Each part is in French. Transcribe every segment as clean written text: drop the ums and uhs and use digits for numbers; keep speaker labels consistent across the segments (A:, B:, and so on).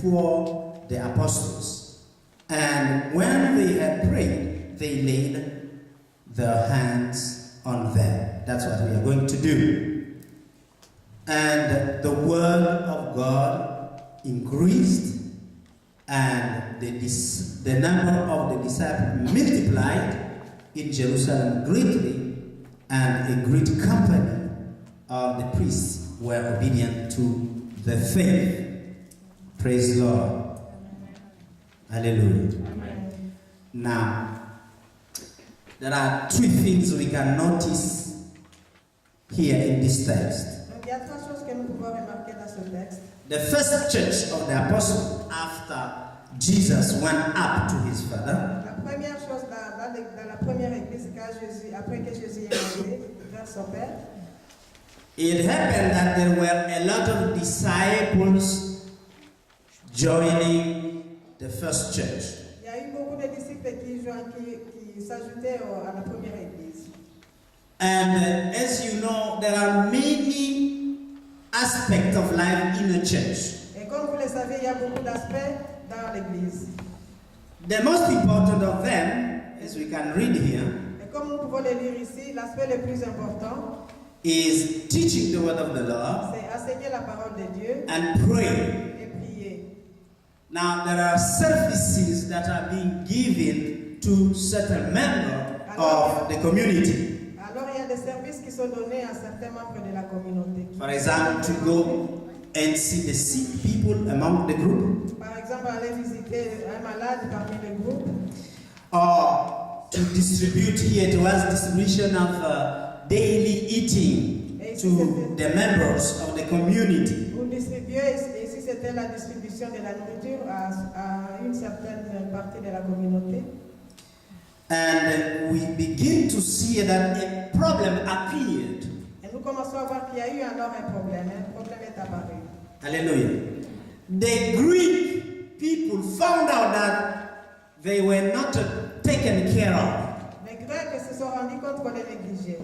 A: before the apostles. And when they had prayed, they laid their hands on them. That's what we are going to do. And the word of God increased, and the number of the disciples multiplied in Jerusalem greatly, and a great company of the priests were obedient to the faith. Praise the Lord. Hallelujah.
B: Amen.
A: Now, there are three things we can notice here in this text.
B: Donc il y a trois choses que nous pouvons remarquer dans ce texte.
A: The first church of the apostles after Jesus went up to his Father.
B: La première chose dans la première église, après que Jésus est monté vers son Père,
A: It happened that there were a lot of disciples joining the first church.
B: il y a eu beaucoup de disciples qui s'ajoutaient à la première église.
A: And as you know, there are many aspects of life in a church.
B: Et comme vous le savez, il y a beaucoup d'aspects dans l'église.
A: The most important of them, as we can read here,
B: Et comme nous pouvons le lire ici, l'aspect le plus important,
A: is teaching the word of the Lord
B: c'est enseigner la parole de Dieu
A: and pray.
B: et prier.
A: Now, there are services that are being given to certain members of the community.
B: Alors il y a des services qui sont donnés à certains membres de la communauté.
A: For example, to go and see the sick people among the group,
B: Par exemple, aller visiter un malade parmi le groupe,
A: or to distribute here. It was distribution of daily eating to the members of the community.
B: ou distribuer, ici c'était la distribution de la nourriture à une certaine partie de la communauté.
A: And we begin to see that a problem appeared.
B: Et nous commençons à voir qu'il y a eu alors un problème est apparu.
A: Hallelujah. The Greek people found out that they were not taken care of.
B: Les Grecs se sont rendus compte qu'on les négligeait.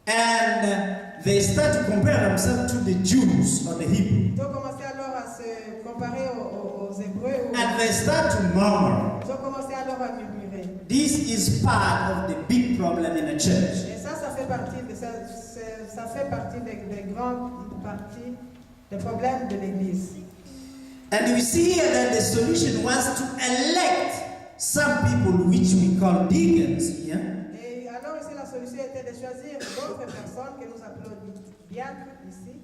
A: And they start to compare themselves to the Jews or the Hebrews.
B: Ils ont commencé alors à se comparer aux Hébreux.
A: And they start to murmur.
B: Ils ont commencé alors à murmurer.
A: This is part of the big problem in a church.
B: Et ça fait partie des grandes parties des problèmes de l'Église.
A: And we see here that the solution was to elect some people which we call deacons here.
B: Et alors ici la solution était de choisir d'autres personnes que nous appelons diacres ici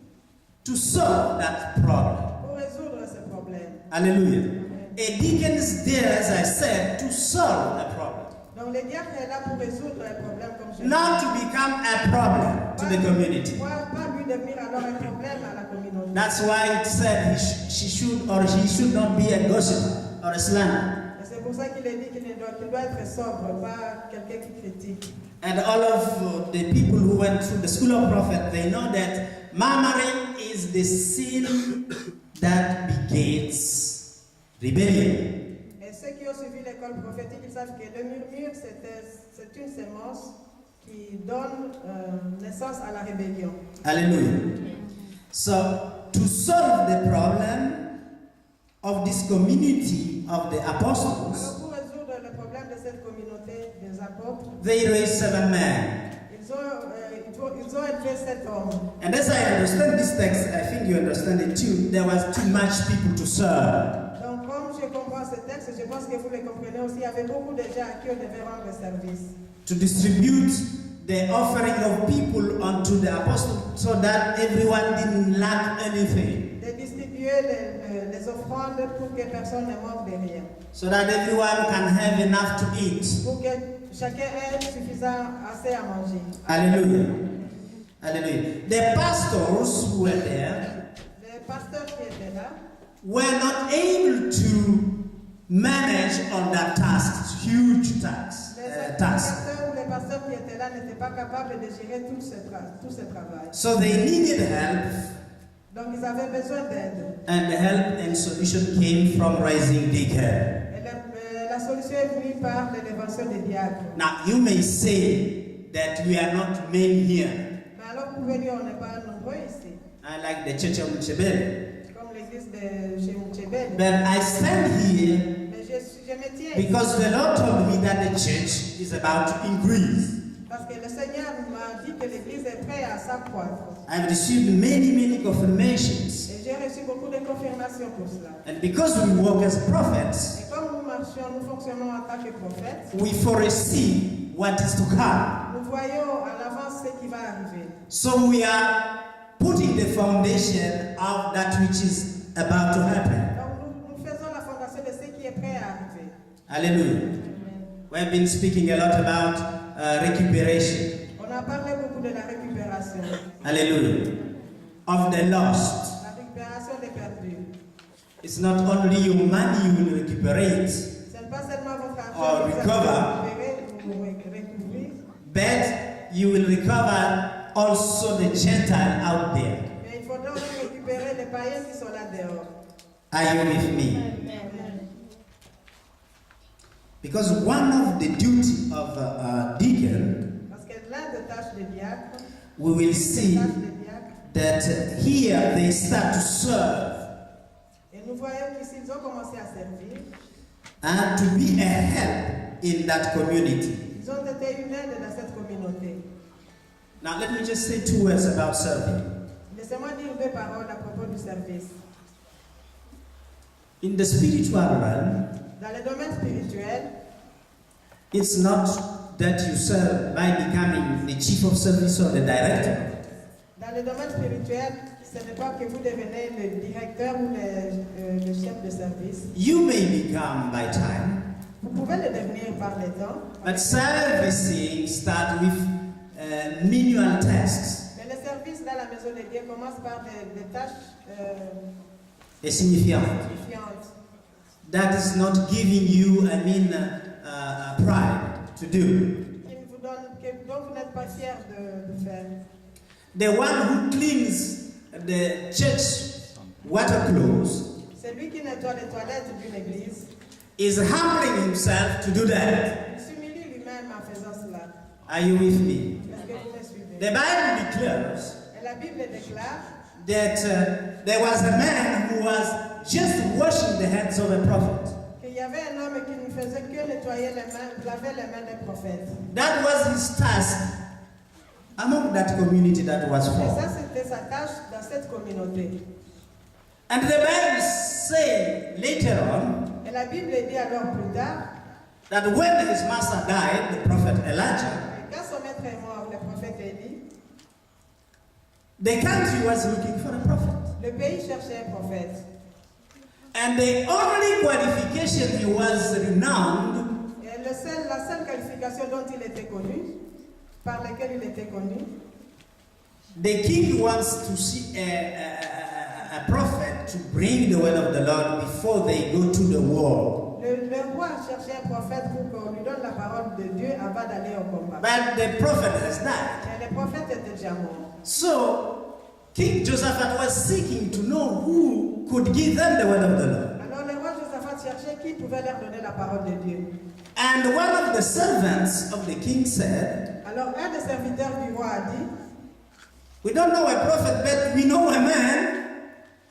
A: To solve that problem.
B: pour résoudre ce problème.
A: Hallelujah. A deacon is there, as I said, to solve a problem.
B: Donc le diacre est là pour résoudre un problème comme je
A: Not to become a problem to the community.
B: Pas lui devenir alors un problème à la communauté.
A: That's why it said she should or he should not be a gossip or a slander.
B: Et c'est pour ça qu'il est dit qu'il doit être sobre, pas quelqu'un qui critique.
A: And all of the people who went through the school of prophet, they know that murmuring is the sin that begets rebellion.
B: Et ceux qui ont suivi l'école prophétique, ils savent que le murmure, c'est une sémence qui donne naissance à la rébellion.
A: Hallelujah. So, to solve the problem of this community of the
B: Alors
A: apostles,
B: pour résoudre le problème de cette communauté des apôtres,
A: they raised 7 men.
B: ils ont élevé 7 hommes.
A: And as I understand this text, I think you understand it too, there was too much people to serve.
B: Donc comme je comprends ce texte, je pense que vous le comprenez aussi, il y avait beaucoup de gens à qui on devait rendre service.
A: To distribute the offering of people unto the apostles so that everyone didn't lack anything.
B: De distribuer les offrandes pour que personne ne manque de rien.
A: So that everyone can have enough to eat.
B: Pour que chacun ait suffisant assez à manger.
A: Hallelujah. Hallelujah. The pastors who were there
B: Les pasteurs qui étaient là
A: were not able to manage on that task, huge task.
B: les pasteurs qui étaient là n'étaient pas capables de gérer tout ce travail.
A: So they needed help,
B: Donc ils avaient besoin d'aide.
A: and the help and solution came from raising deacon.
B: Et la solution est venue par l'élévation des diacres.
A: Now you may say that we are not men here.
B: Mais alors vous pouvez dire on n'est pas nombreux ici.
A: I like the church of Muchebele.
B: Comme l'église de chez Mouchébel.
A: But I stand here
B: Mais je me tiens
A: because the Lord told me that the church is about to increase.
B: parce que le Seigneur m'a dit que l'Église est prête à s'accroître.
A: I've received many confirmations.
B: Et j'ai reçu beaucoup de confirmations pour cela.
A: And because we walk as prophets,
B: Et comme nous fonctionnons en tant que prophètes,
A: we foresee what is to come.
B: nous voyons à l'avance ce qui va arriver.
A: So we are putting the foundation of that which is about to happen.
B: Donc nous faisons la fondation de ce qui est prêt à arriver.
A: Hallelujah. We have been speaking a lot about recuperation.
B: On a parlé beaucoup de la récupération.
A: Hallelujah. Of the lost.
B: La récupération des perdus.
A: It's not only your money you will recuperate,
B: Ce n'est pas seulement votre
A: Or
B: argent que vous
A: recover.
B: allez récupérer,
A: but you will recover also the Gentile out there.
B: mais il faudra aussi récupérer les païens qui sont là dehors.
A: Are you with me?
B: Amen.
A: Because one of the duty of a deacon,
B: Parce que l'un des tâches des diacres,
A: we will
B: les
A: see
B: tâches des diacres,
A: that here they start to serve
B: et nous voyons qu'ici ils ont commencé à servir,
A: and to be a help in that community.
B: ils ont été une aide dans cette communauté.
A: Now let me just say 2 words about serving.
B: Laissez-moi dire 2 paroles à propos du service.
A: In the spiritual realm,
B: Dans le domaine spirituel,
A: it's not that you serve by becoming the chief of service or the director.
B: dans le domaine spirituel, ce n'est pas que vous devenez le directeur ou le chef de service.
A: You may become by time,
B: Vous pouvez le devenir par le temps,
A: but servicing start with manual tasks.
B: mais le service dans la maison de Dieu commence par des tâches
A: Significant.
B: signifiantes.
A: That is not giving you, pride to do.
B: Dont vous n'êtes pas fier de faire.
A: The one who cleans the church water close
B: Celui qui nettoie les toilettes d'une église,
A: is humbling himself to do that.
B: il s'humilie lui-même en faisant cela.
A: Are you with me?
B: Est-ce que vous me suivez?
A: The Bible declares
B: Et la Bible déclare
A: that there was a man who was just washing the hands of a prophet.
B: qu'il y avait un homme qui ne faisait que nettoyer les mains, laver les mains des prophètes.
A: That was his task among that community that was
B: Et ça,
A: formed.
B: c'était sa tâche dans cette communauté.
A: And the Bible says later on
B: Et la Bible dit alors plus tard,
A: that when his master died, the prophet Elijah,
B: et quand son maître est mort, le prophète Élie,
A: the country was looking for a prophet.
B: le pays cherchait un prophète.
A: And the only qualification he was renowned
B: Et la seule qualification dont il était connu, par laquelle il était connu,
A: the king wants to see a prophet to bring the word of the Lord before they go to the war.
B: le roi cherchait un prophète pour qu'on lui donne la parole de Dieu avant d'aller au combat.
A: But the prophet has died.
B: Mais le prophète était déjà mort.
A: So King Josaphat was seeking to know who could give them the word of the Lord.
B: Alors le roi Josaphat cherchait qui pouvait leur donner la parole de Dieu.
A: And one of the servants of the king said,
B: Alors un des serviteurs du roi a dit,
A: we don't know a prophet, but we know a man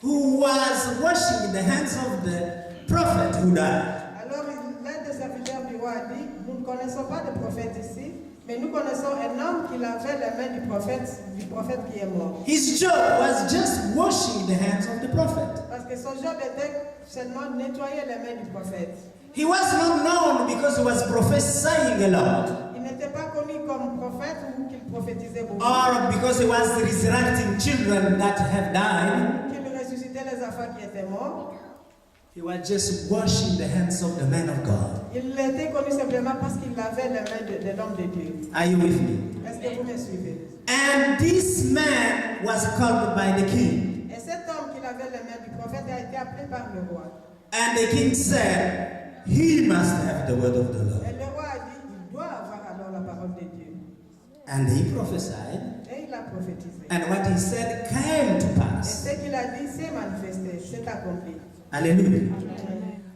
A: who was washing the hands of the prophet who died.
B: alors l'un des serviteurs du roi a dit, nous ne connaissons pas de prophète ici, mais nous connaissons un homme qui lavait les mains du prophète qui est mort.
A: His job was just washing the hands of the prophet.
B: Parce que son job était seulement de nettoyer les mains du prophète.
A: He was not known because he was prophesying a lot,
B: Il n'était pas connu comme prophète ou qu'il prophétisait beaucoup,
A: or because he was resurrecting children that have died.
B: qu'il ressuscitait les enfants qui étaient morts.
A: He was just washing the hands of the man of God.
B: Il était connu simplement parce qu'il lavait les mains de l'homme de Dieu.
A: Are you with me?
B: Est-ce que vous me suivez?
A: And this man was called by the king.
B: Et cet homme qui lavait les mains du prophète a été appelé par le roi.
A: And the king said, he must have the word of the Lord.
B: Et le roi a dit, il doit avoir alors la parole de Dieu.
A: And he prophesied.
B: Et il a prophétisé.
A: And what he said came to
B: Et
A: pass.
B: ce qu'il a dit s'est manifesté, s'est accompli.
A: Hallelujah.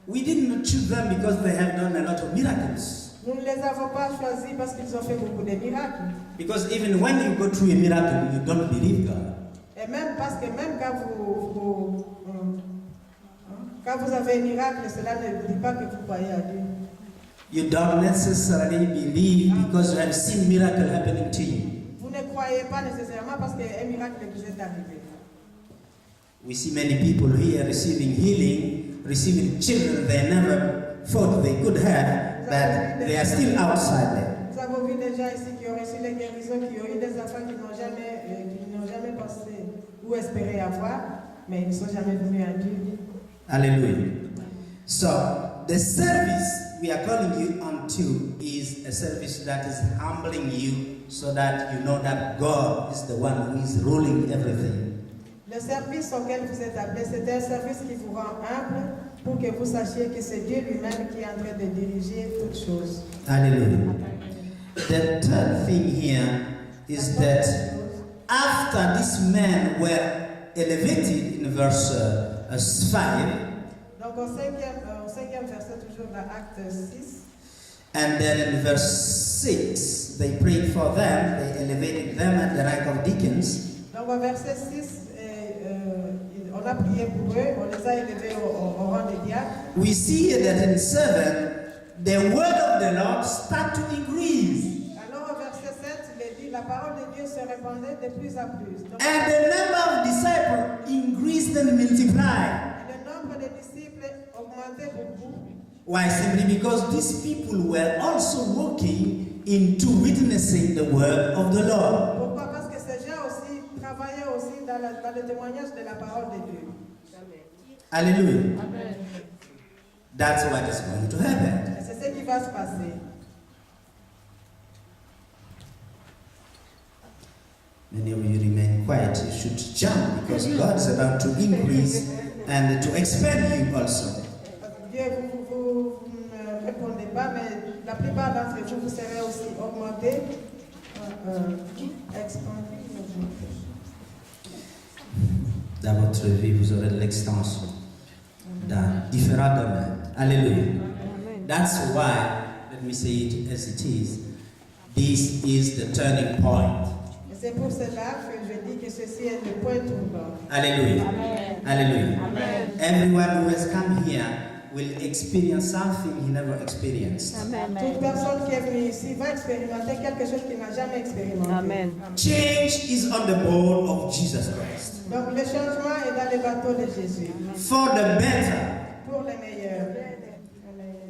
A: We didn't choose them because they have done a lot of miracles.
B: Nous ne les avons pas choisis parce qu'ils ont fait beaucoup de miracles.
A: Because even when you go through a miracle, you don't believe God.
B: Et même parce que même quand Quand vous avez un miracle, cela ne dit pas que vous croyez à Dieu.
A: You don't necessarily believe because you have seen miracle happening to you.
B: Vous ne croyez pas nécessairement parce qu'un miracle vous est arrivé.
A: We see many people here receiving healing, receiving children they never thought they could have, but they are still outside there.
B: Nous avons vu des gens ici qui ont reçu les guérisons, qui ont eu des enfants qui n'ont jamais pensé ou espéré avoir, mais ils ne sont jamais venus à Dieu.
A: Hallelujah. So, the service we are calling you onto is a service that is humbling you so that you know that God is the one who is ruling everything.
B: Le service auquel vous êtes appelé, c'est un service qui vous rend humble pour que vous sachiez que c'est Dieu lui-même qui est en train de diriger toutes choses.
A: Hallelujah. The third thing here is that after these men were elevated in verse 5,
B: Donc au cinquième verset, toujours dans Acte 6,
A: and then in verse 6, they prayed for them, they elevated them at the rank of deacons.
B: donc au verset 6, on a prié pour eux, on les a élevés au rang des diacres.
A: We see that in 7, the word of the Lord start to increase.
B: Alors au verset 7, il est dit, la parole de Dieu se répandait de plus en plus. Donc,
A: And the number of disciples increased and multiplied.
B: le nombre de disciples augmentait beaucoup.
A: Why? Simply because these people were also walking into witnessing the word of the Lord.
B: Pourquoi? Parce que ces gens aussi travaillaient aussi dans le témoignage de la parole de Dieu.
A: Hallelujah.
B: Amen.
A: That's what is going to happen.
B: C'est ce qui va se passer.
A: Many of you remain quiet. You should jump because God is about to increase and to expand you also.
B: Dieu, vous ne répondez pas, mais la plupart d'entre vous, vous serez aussi augmentés, expandés.
A: Dans votre vie, vous aurez de l'extension dans différents domaines. Hallelujah. That's why, let me say it as it is, this is the turning point.
B: Et c'est pour cela que je dis que ceci est le point tournant.
A: Hallelujah.
B: Amen.
A: Hallelujah.
B: Amen.
A: Everyone who has come here will experience something he never experienced.
B: Amen. Toute personne qui est venue ici va expérimenter quelque chose qu'il n'a jamais expérimenté.
C: Amen.
A: Change is on the board of Jesus Christ.
B: Donc le changement est dans le bateau de Jésus.
A: For the better.
B: Pour les meilleurs.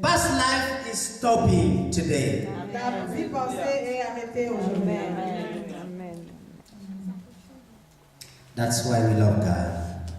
A: Past life is stopping today.
B: La vie passée est arrêtée aujourd'hui.
C: Amen.
A: That's why we love God.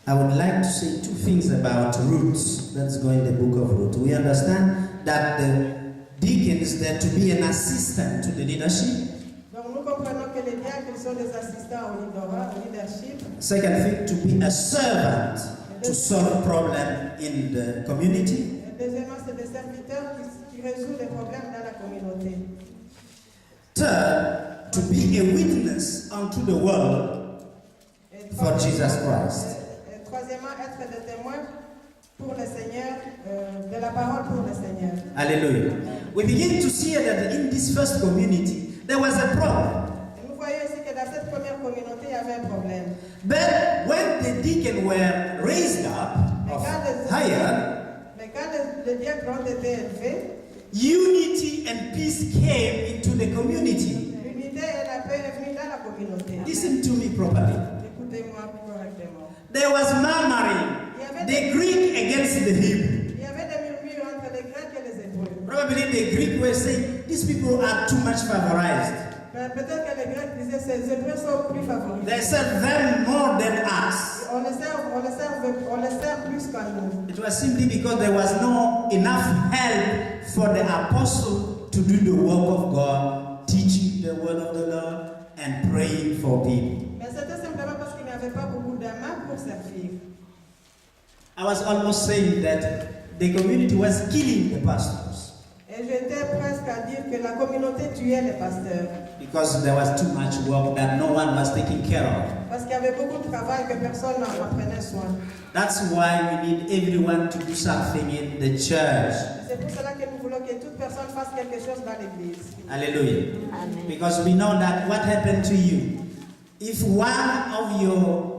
A: I would like to say two things about roots. Let's go in the book of Ruth. We understand that the deacons are to be an assistant to the leadership.
B: Donc nous comprenons que les diacres sont des assistants au leadership.
A: Second thing, to be a servant to solve problem in the community.
B: Deuxièmement, c'est des serviteurs qui résolvent les problèmes dans la communauté.
A: Third, to be a witness unto the world for Jesus Christ.
B: Et troisièmement, être des témoins pour le Seigneur, de la parole pour le Seigneur.
A: Hallelujah. We begin to see that in this first community, there was a problem.
B: Et nous voyons ici que dans cette première communauté, il y avait un problème.
A: But when the deacons were raised up, higher,
B: Mais quand les diacres ont été élevés,
A: unity and peace came into the community.
B: l'unité et la paix est venue dans la communauté.
A: Listen to me properly.
B: Écoutez-moi correctement.
A: There was murmuring, the Greek against the Hebrew.
B: Il y avait des murmures entre les Grecs et les Hébreux.
A: Probably the Greek were saying, these people are too much favorized.
B: Peut-être que les Grecs disaient ces Hébreux sont plus favorisés.
A: They serve them more than us.
B: On les sert plus qu'à nous.
A: It was simply because there was no enough help for the apostle to do the work of God, teaching the word of the Lord and praying for people.
B: Mais c'était simplement parce qu'il n'y avait pas beaucoup de mains pour servir.
A: I was almost saying that the community was killing the pastors
B: Et j'étais presque à dire que la communauté tuait les pasteurs.
A: because there was too much work that no one was taking care of.
B: Parce qu'il y avait beaucoup de travail que personne n'en prenait soin.
A: That's why we need everyone to do something in the church.
B: C'est pour cela que nous voulons que toute personne fasse quelque chose dans l'église.
A: Hallelujah.
C: Amen.
A: Because we know that what happened to you, if one of your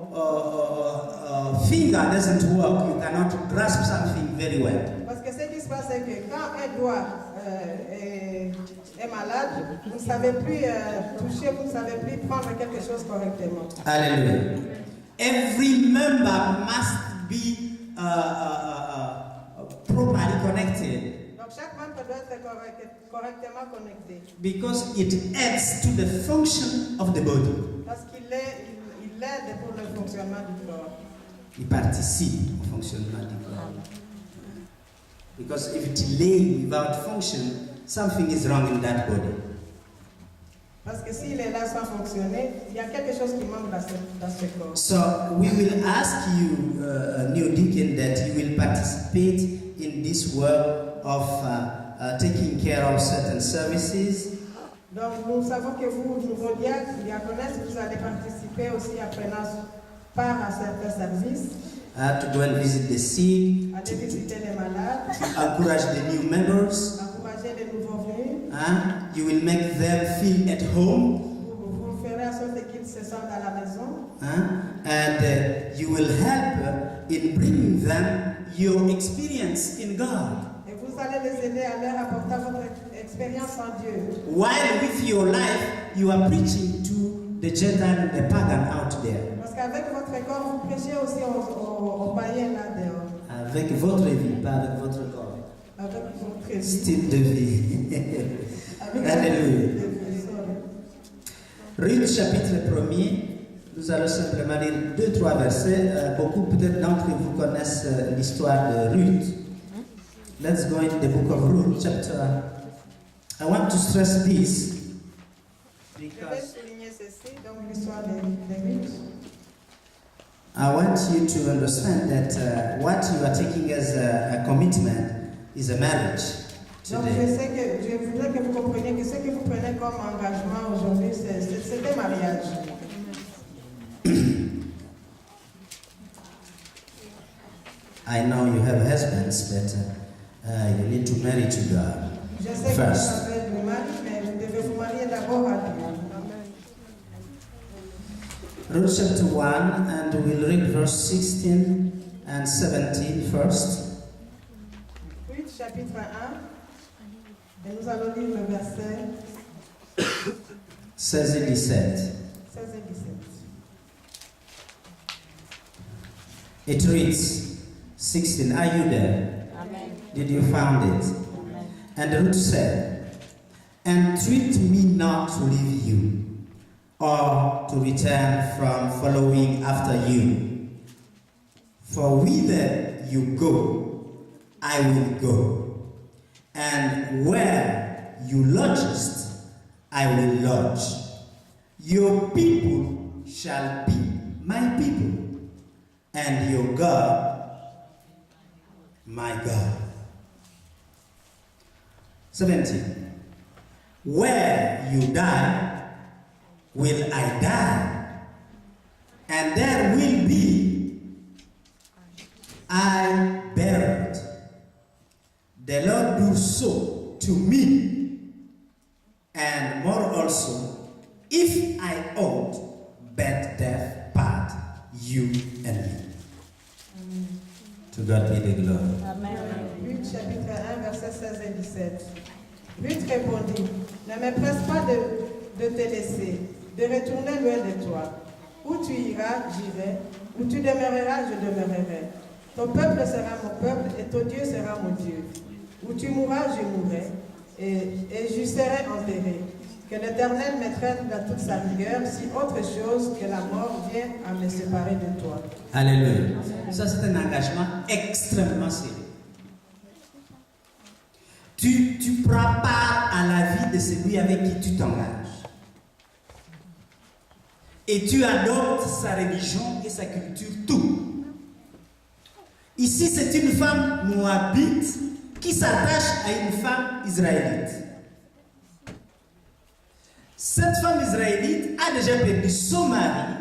A: finger doesn't work, you cannot grasp something very well.
B: Parce que ce qui se passe, c'est que quand un doigt est malade, vous ne savez plus toucher, vous ne savez plus prendre quelque chose correctement.
A: Hallelujah. Every member must be properly connected.
B: Donc chaque membre doit être correctement connecté.
A: Because it adds to the function of the body.
B: Parce qu'il aide pour le fonctionnement du corps.
A: Il participe au fonctionnement du corps. Because if it lay without function, something is wrong in that body.
B: Parce que s'il est là sans fonctionner, il y a quelque chose qui manque dans ce corps.
A: So we will ask you, new deacon, that you will participate in this work of taking care of certain services.
B: Donc nous savons que vous, nouveaux diaconesses, vous allez participer aussi à prenant part à certains services.
A: To go and visit the sick,
B: Aller visiter les malades,
A: encourage the new members.
B: encourager les nouveaux venus.
A: You will make them feel at home.
B: Vous ferez en sorte qu'ils se sentent à la maison.
A: And you will help in bringing them your experience in God.
B: Et vous allez les aider à leur apporter votre expérience en Dieu.
A: While with your life, you are preaching to the Gentile and the pagan out there.
B: Parce qu'avec votre corps, vous prêchez aussi aux païens là dehors.
A: Avec votre vie, pas avec votre corps.
B: Avec votre vie.
A: Style de vie.
B: Avec
A: Alléluia.
B: votre vie.
A: Ruth chapitre 1er, nous allons simplement lire 2-3 versets. Beaucoup peut-être d'entre vous connaissent l'histoire de Ruth. Let's go into the book of Ruth chapter. I want to stress this
B: Je vais
A: because
B: souligner ceci, donc l'histoire de Ruth.
A: I want you to understand that what you are taking as a commitment is a marriage
B: Donc
A: today.
B: je voudrais que vous compreniez que ce que vous prenez comme engagement aujourd'hui, c'est des mariages.
A: I know you have husbands, but you need to marry to God
B: Je sais que
A: first.
B: vous avez du mari, mais vous devez vous marier d'abord à Dieu.
A: Ruth chapter 1, and we'll read verse 16 and 17 first.
B: Ruth chapitre 1, et nous allons lire le verset
A: 16 et 17.
B: 16 et 17.
A: It reads, 16, are you there?
C: Amen.
A: Did you find it?
C: Amen.
A: And Ruth said, entreat me not to leave you, or to return from following after you. For whither you go, I will go, and where you lodgest, I will lodge. Your people shall be my people, and your God, my God. 17. Where you die, will I die, and there will be I buried. The Lord do so to me, and more also, if I ought bad death part you and me. To God be the glory.
C: Amen.
B: Luc chapitre 1, versets 16 et 17. Ruth répondit, ne me presse pas de te laisser, de retourner loin de toi. Où tu iras, j'irai. Où tu demeureras, je demeurerai. Ton peuple sera mon peuple et ton Dieu sera mon Dieu. Où tu mourras, je mourrai, et j'y serai enterré. Que l'Éternel me traite dans toute sa rigueur, si autre chose que la mort vient à me séparer de toi.
A: Alléluia. Ça, c'est un engagement extrêmement sérieux. Tu prends part à la vie de celui avec qui tu t'engages. Et tu adoptes sa religion et sa culture, tout. Ici, c'est une femme moabite qui s'attache à une femme israélite. Cette femme israélite a déjà perdu son mari,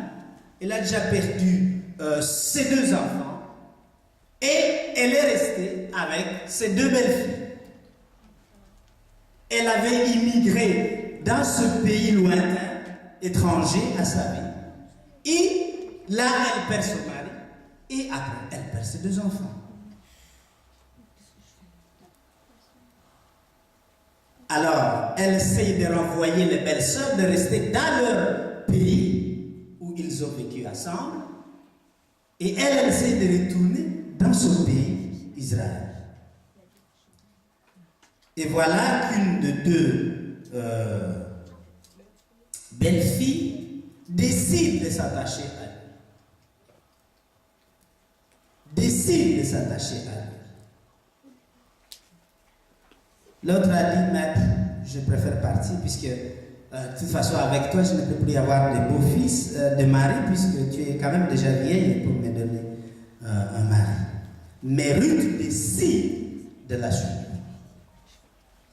A: elle a déjà perdu ses 2 enfants, et elle est restée avec ses 2 belles-filles. Elle avait immigré dans ce pays lointain, étranger à sa vie. Et là, elle perd son mari Et après, elle perd ses 2 enfants. Alors, elle essaye de renvoyer les belles-sœurs, de rester dans leur pays où ils ont vécu ensemble. Et elle essaie de retourner dans son pays, Israël. Et voilà qu'une de 2 belles-filles décide de s'attacher à lui. Décide de s'attacher à lui. L'autre a dit, maître, je préfère partir puisque de toute façon avec toi je ne peux plus avoir de beau-fils, de mari, puisque tu es quand même déjà vieille pour me donner un mari. Mais Ruth décide de la suivre.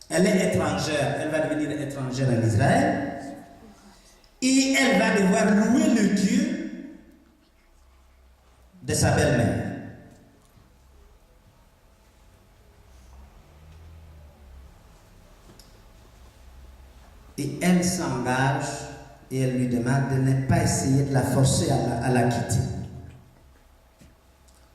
A: Elle est étrangère, elle va devenir étrangère en Israël et elle va devoir louer le Dieu de sa belle-mère. Et elle s'engage et elle lui demande de ne pas essayer de la forcer à la quitter.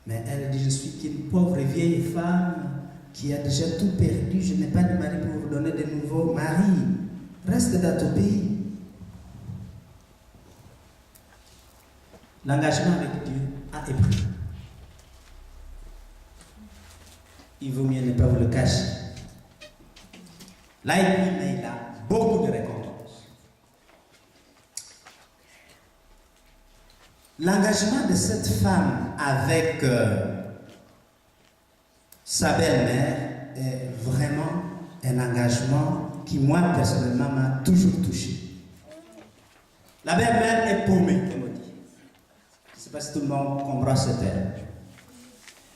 A: Mais elle dit, je suis qu'une pauvre vieille femme qui a déjà tout perdu, je n'ai pas de mari pour vous donner de nouveaux maris. Reste dans ton pays. L'engagement avec Dieu a épris. Il vaut mieux ne pas vous le cacher. Là, il a beaucoup de récompenses. L'engagement de cette femme avec sa belle-mère est vraiment un engagement qui, moi, personnellement, m'a toujours touché. La belle-mère est paumée, comme on dit. Je ne sais pas si tout le monde comprend ce terme.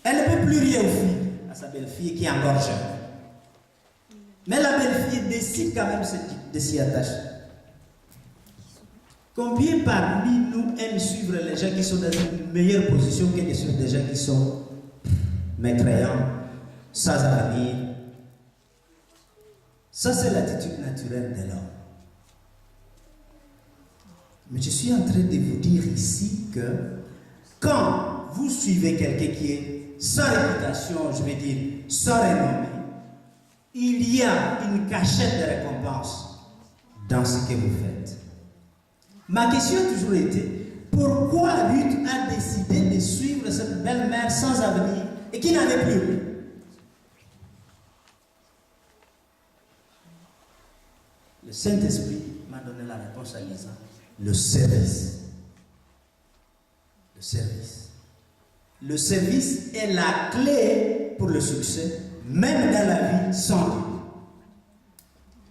A: Elle ne peut plus rien offrir à sa belle-fille qui est encore jeune. Mais la belle-fille décide quand même de s'y attacher. Combien parmi nous aiment suivre les gens qui sont dans une meilleure position que de suivre des gens qui sont mécréants, sans avenir? Ça, c'est l'attitude naturelle de l'homme. Mais je suis en train de vous dire ici que quand vous suivez quelqu'un qui est sans réputation, je vais dire sans renommée, il y a une cachette de récompense dans ce que vous faites. Ma question a toujours été, pourquoi Ruth a décidé de suivre cette belle-mère sans avenir et qui n'avait plus? Le Saint-Esprit m'a donné la réponse en disant, le service. Le service. Le service est la clé pour le succès, même dans la vie sans Dieu.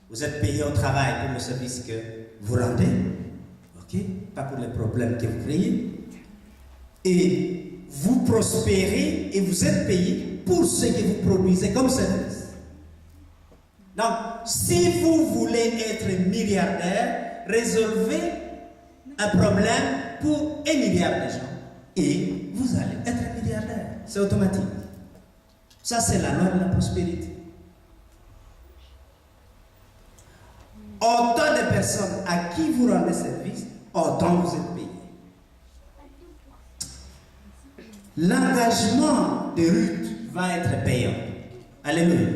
A: Vous êtes payé au travail pour le service que vous rendez, ok? Pas pour les problèmes que vous créez. Et vous prospérez et vous êtes payé pour ce que vous produisez comme service. Donc, si vous voulez être milliardaire, résolvez un problème pour 1 milliard de gens et vous allez être milliardaire. C'est automatique. Ça, c'est la loi de la prospérité. Autant de personnes à qui vous rendez service, autant vous êtes payé. L'engagement de Ruth va être payant. Alléluia.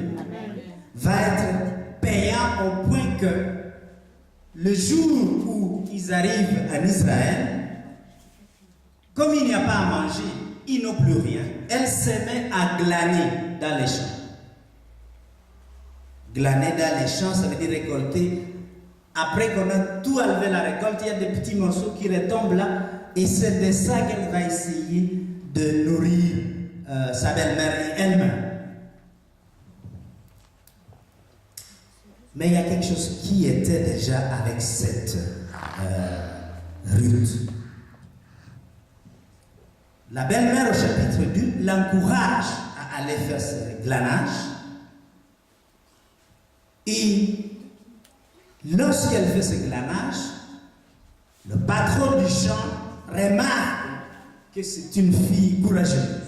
A: Va être payant au point que le jour où ils arrivent en Israël, comme il n'y a pas à manger, ils n'ont plus rien. Elle se met à glaner dans les champs. Glaner dans les champs, ça veut dire récolter. Après qu'on a tout enlevé la récolte, il y a des petits morceaux qui retombent là. Et c'est de ça qu'elle va essayer de nourrir sa belle-mère et elle-même. Mais il y a quelque chose qui était déjà avec cette Ruth. La belle-mère au chapitre 2 l'encourage à aller faire ce glanage. Et lorsqu'elle fait ce glanage, le patron du champ remarque que c'est une fille courageuse.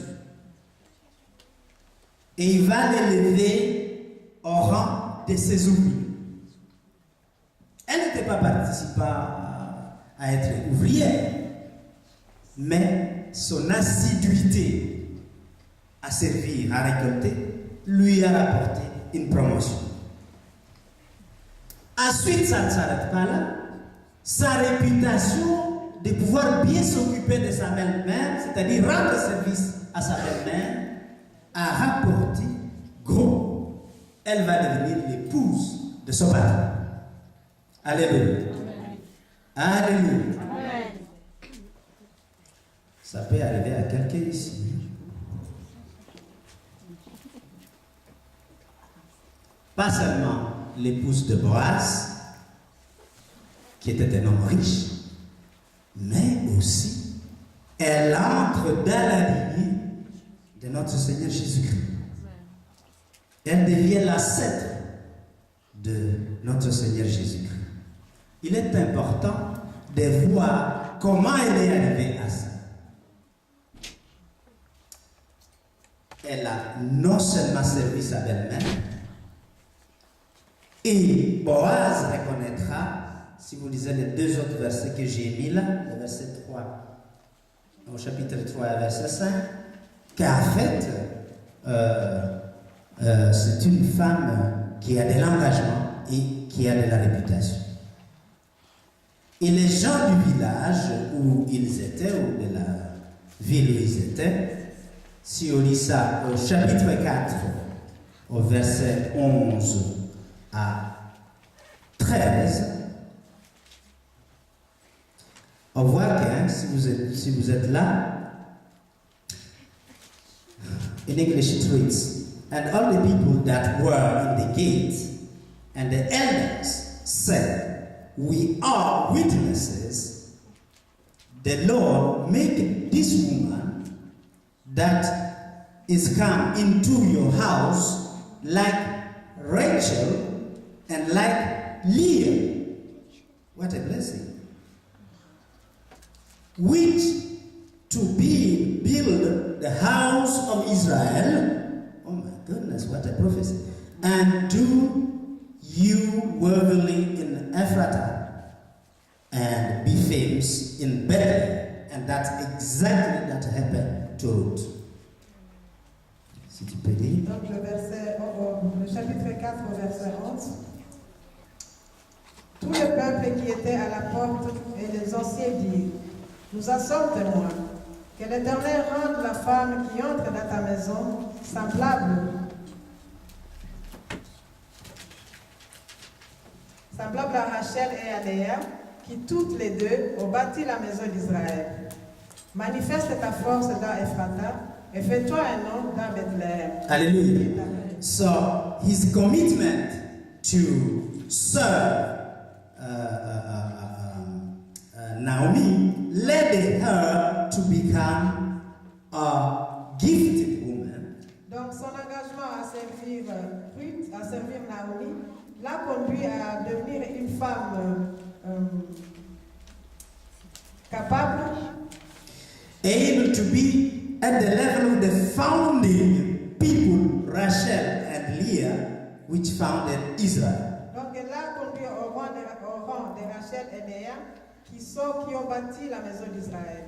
A: Et il va l'élever au rang de ses ouvriers. Elle n'était pas participante à être ouvrière, mais son assiduité à servir, à récolter, lui a rapporté une promotion. Ensuite, ça ne s'arrête pas là. Sa réputation de pouvoir bien s'occuper de sa belle-mère, c'est-à-dire rendre service à sa belle-mère, a rapporté gros. Elle va devenir l'épouse de son patron. Alléluia. Alléluia. Ça peut arriver à quelqu'un ici. Pas seulement l'épouse de Boaz, qui était un homme riche, mais aussi elle entre dans la lignée de notre Seigneur Jésus-Christ. Elle devient l'ancêtre de notre Seigneur Jésus-Christ. Il est important de voir comment elle est arrivée à ça. Elle a non seulement servi sa belle-mère, et Boaz reconnaîtra, si vous lisez les deux autres versets que j'ai mis là, le verset 3, au chapitre 3, verset 5, qu'en fait, c'est une femme qui a de l'engagement et qui a de la réputation. Et les gens du village où ils étaient, ou de la ville où ils étaient, si on lit ça au chapitre 4, au verset 11 à 13, on voit que, si vous êtes là, in English it reads, and all the people that were in the gate and the elders said, we are witnesses, the Lord make this woman that is come into your house like Rachel and like Leah. What a blessing. Which to build the house of Israel. Oh my goodness, what a prophecy. And do you worthily in Ephratah and be famous in Bethlehem. And that's exactly that happened to Ruth. Si tu peux lire.
B: Donc le chapitre 4 au verset 11. Tout le peuple qui était à la porte et les anciens dirent, nous en sommes témoins, que l'Éternel rende la femme qui entre dans ta maison semblable à Rachel et à Léa, qui toutes les deux ont bâti la maison d'Israël. Manifeste ta force dans Ephrata et fais-toi un nom dans Bethléem.
A: Hallelujah. So his commitment to serve Naomi led her to become a gifted woman.
B: Donc son engagement à servir Ruth, à servir Naomi, l'a conduit à devenir une femme capable,
A: able to be at the level of the founding people, Rachel and Leah, which founded Israel.
B: Donc elle l'a conduit au rang de Rachel et Léa, qui ont bâti la maison d'Israël.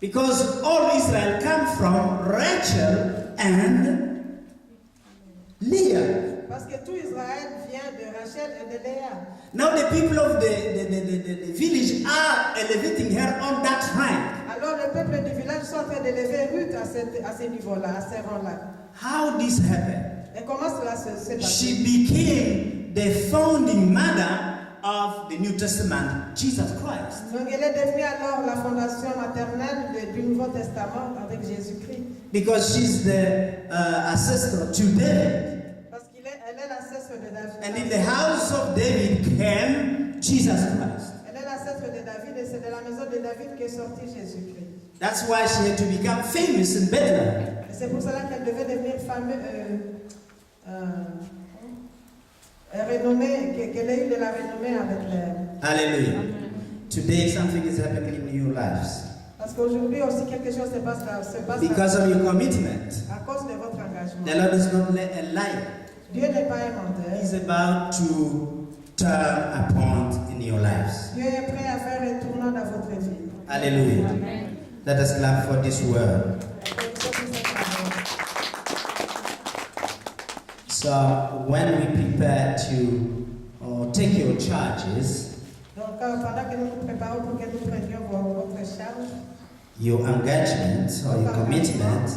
A: Because all Israel come from Rachel and Leah.
B: Parce que tout Israël vient de Rachel et de Léa.
A: Now the people of the village are elevating her on that rank.
B: Alors le peuple du village sont en train d'élever Ruth à ce niveau-là, à ce rang-là.
A: How this happened?
B: Et comment cela s'est passé?
A: She became the founding mother of the New Testament, Jesus Christ.
B: Donc elle est devenue alors la fondation maternelle du Nouveau Testament avec Jésus-Christ.
A: Because she's the ancestor to David.
B: Parce qu'elle est l'ancêtre de David.
A: And in the house of David came Jesus Christ.
B: Elle est l'ancêtre de David et c'est de la maison de David qu'est sorti Jésus-Christ.
A: That's why she had to become famous in Bethlehem.
B: Et c'est pour cela qu'elle devait devenir renommée, qu'elle ait eu de la renommée avec les...
A: Hallelujah. Today something is happening in your lives.
B: Parce qu'aujourd'hui aussi quelque chose se passe
A: Because of your commitment.
B: à cause de votre engagement.
A: The Lord is not a liar.
B: Dieu n'est pas un menteur.
A: He's about to turn a point in your lives.
B: Dieu est prêt à faire un tournant dans votre vie.
A: Hallelujah.
B: Amen.
A: Let us clap for this word. So when we prepare to take your charges,
B: Donc, pendant que nous nous préparons pour que nous prenions votre charge,
A: your engagement or your commitment,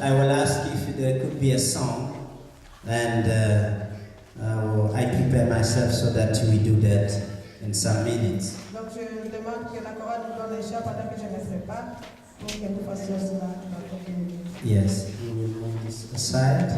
A: I will ask if there could be a song, and I prepare myself so that we do that in some minutes.
B: Donc, je demande que la chorale nous donne un chant pendant que je me prépare pour que nous fassions cela dans quelques minutes.
A: Yes, we will move this aside.